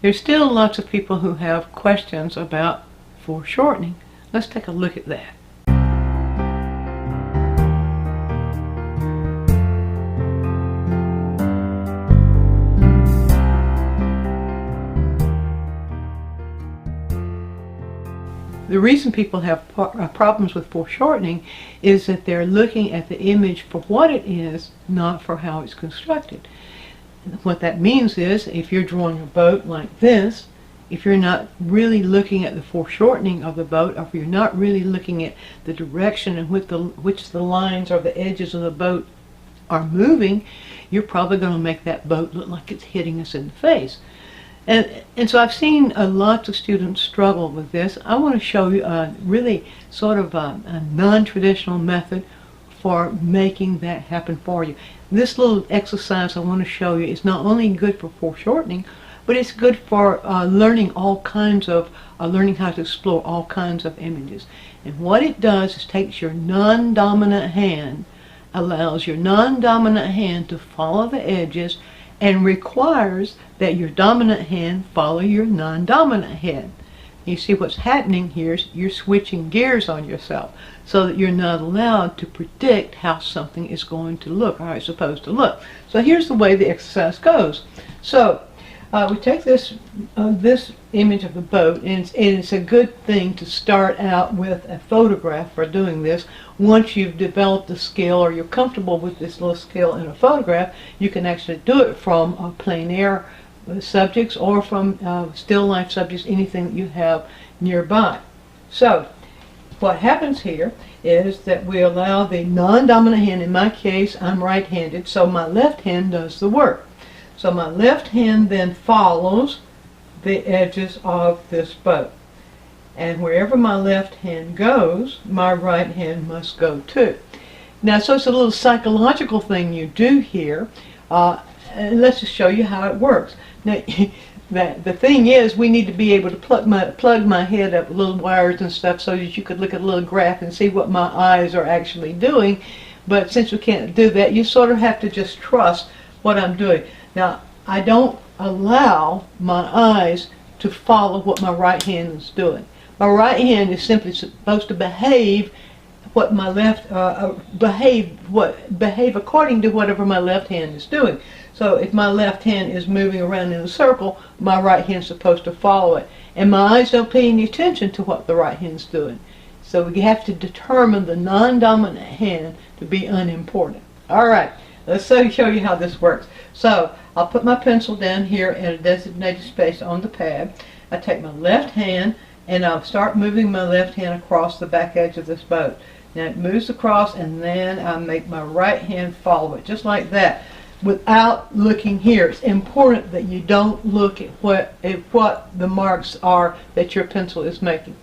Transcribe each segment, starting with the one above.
There's still lots of people who have questions about foreshortening. Let's take a look at that. The reason people have problems with foreshortening is that they're looking at the image for what it is, not for how it's constructed. What that means is, if you're drawing a boat like this, if you're not really looking at the foreshortening of the boat, or if you're not really looking at the direction in which the lines or the edges of the boat are moving, you're probably going to make that boat look like it's hitting us in the face. And so I've seen lots of students struggle with this. I want to show you a really sort of a non-traditional method for making that happen for you. This little exercise I want to show you is not only good for foreshortening, but it's good for learning how to explore all kinds of images. And what it does is takes your non-dominant hand, allows your non-dominant hand to follow the edges, and requires that your dominant hand follow your non-dominant hand. You see what's happening here is you're switching gears on yourself so that you're not allowed to predict how something is going to look, or how it's supposed to look. So here's the way the exercise goes. So we take this image of the boat, and it's a good thing to start out with a photograph for doing this. Once you've developed the skill, or you're comfortable with this little skill in a photograph, you can actually do it from plein air subjects or from still life subjects, anything that you have nearby. So what happens here is that we allow the non-dominant hand, in my case I'm right-handed, so my left hand does the work. So my left hand then follows the edges of this boat. And wherever my left hand goes, my right hand must go too. Now, so it's a little psychological thing you do here. And let's just show you how it works. Now, the thing is, we need to be able to plug my head up with little wires and stuff so that you could look at a little graph and see what my eyes are actually doing. But since we can't do that, you sort of have to just trust what I'm doing. Now, I don't allow my eyes to follow what my right hand is doing. My right hand is simply supposed to behave what my left behave according to whatever my left hand is doing. So if my left hand is moving around in a circle, my right hand is supposed to follow it. And my eyes don't pay any attention to what the right hand's doing. So we have to determine the non-dominant hand to be unimportant. All right, let's show you how this works. So I'll put my pencil down here in a designated space on the pad. I take my left hand and I'll start moving my left hand across the back edge of this boat. Now it moves across, and then I make my right hand follow it, just like that, without looking here. It's important that you don't look at what the marks are that your pencil is making.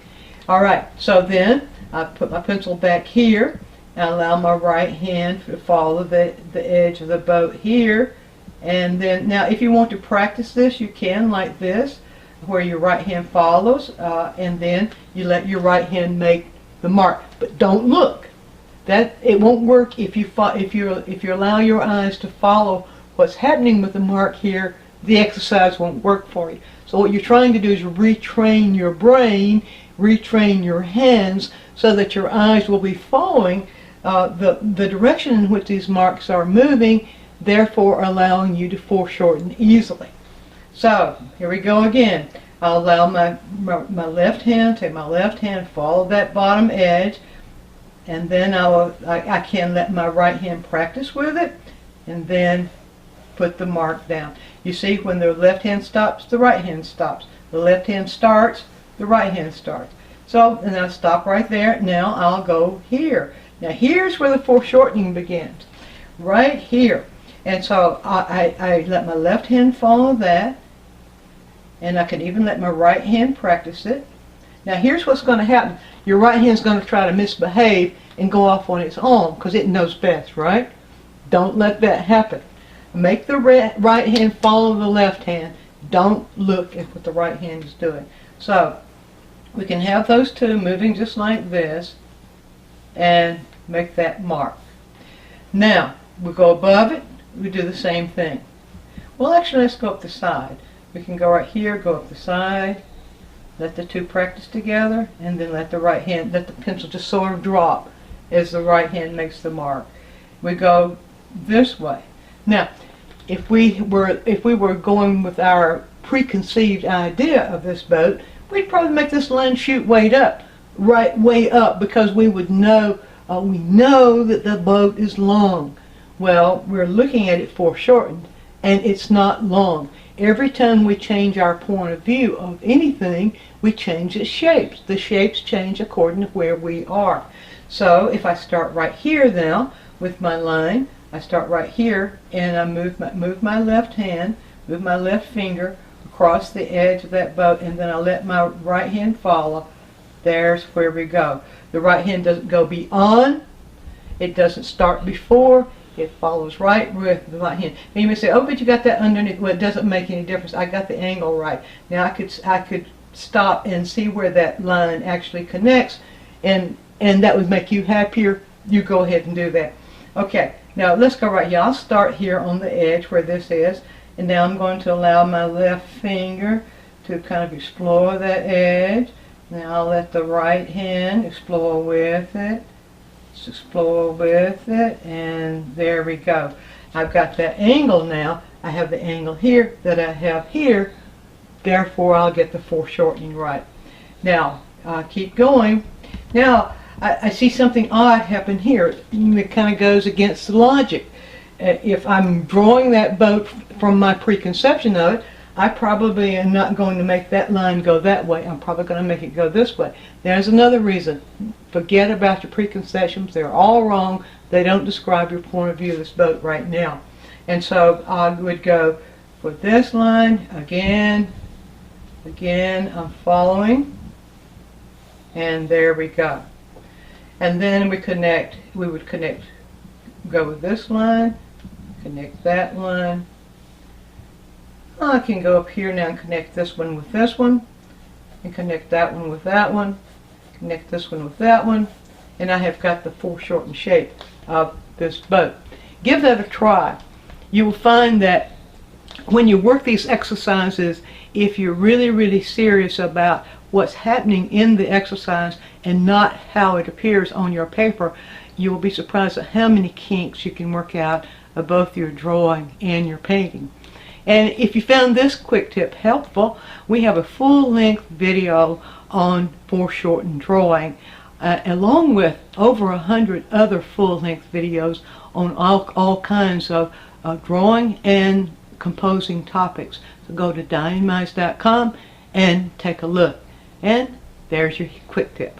All right, so then I put my pencil back here and allow my right hand to follow the edge of the boat here. And then, now if you want to practice this, you can, like this, where your right hand follows, and then you let your right hand make the mark, but don't look. That it won't work if you allow your eyes to follow what's happening with the mark here. The exercise won't work for you. So what you're trying to do is retrain your brain, retrain your hands, so that your eyes will be following the direction in which these marks are moving, therefore allowing you to foreshorten easily. So here we go again. I'll allow my left hand, take my left hand, follow that bottom edge, and then I can let my right hand practice with it, and then put the mark down. You see, when the left hand stops, the right hand stops. The left hand starts, the right hand starts. So, and I'll stop right there. Now I'll go here. Now here's where the foreshortening begins, right here. And so I let my left hand follow that, and I can even let my right hand practice it. Now here's what's going to happen. Your right hand's going to try to misbehave and go off on its own because it knows best, right? Don't let that happen. Make the right hand follow the left hand. Don't look at what the right hand is doing. So we can have those two moving just like this and make that mark. Now we go above it, we do the same thing. Well, actually, let's go up the side. We can go right here, go up the side, let the two practice together, and then let the pencil just sort of drop as the right hand makes the mark. We go this way. Now, if we were going with our preconceived idea of this boat, we'd probably make this line shoot way up, because we would know, we know that the boat is long. Well, we're looking at it foreshortened, and it's not long. Every time we change our point of view of anything, we change its shapes. The shapes change according to where we are. So if I start right here now with my line, I start right here and I move my left hand, move my left finger across the edge of that boat, and then I let my right hand follow. There's where we go. The right hand doesn't go beyond, it doesn't start before, it follows right with the right hand. And you may say, oh, but you got that underneath. Well, it doesn't make any difference. I got the angle right. Now I could stop and see where that line actually connects, and that would make you happier. You go ahead and do that. Okay, now let's go right here. I'll start here on the edge where this is, and now I'm going to allow my left finger to kind of explore that edge. Now I'll let the right hand explore with it. Explore with it, and there we go. I've got that angle now. I have the angle here that I have here, therefore I'll get the foreshortening right. Now keep going. Now I see something odd happen here. It kind of goes against the logic. If I'm drawing that boat from my preconception of it, I probably am not going to make that line go that way. I'm probably going to make it go this way. There's another reason. Forget about your preconceptions. They're all wrong. They don't describe your point of view of this boat right now. And so I would go for this line again. I'm following. And there we go. And then we would connect, go with this line, connect that line. I can go up here now and connect this one with this one, and connect that one with that one, connect this one with that one, and I have got the foreshortened shape of this boat. Give that a try. You will find that when you work these exercises, if you're really, really serious about what's happening in the exercise and not how it appears on your paper, you will be surprised at how many kinks you can work out of both your drawing and your painting. And if you found this quick tip helpful, we have a full-length video on foreshortened drawing, along with over 100 other full-length videos on all kinds of drawing and composing topics. So go to DianneMize.com and take a look. And there's your quick tip.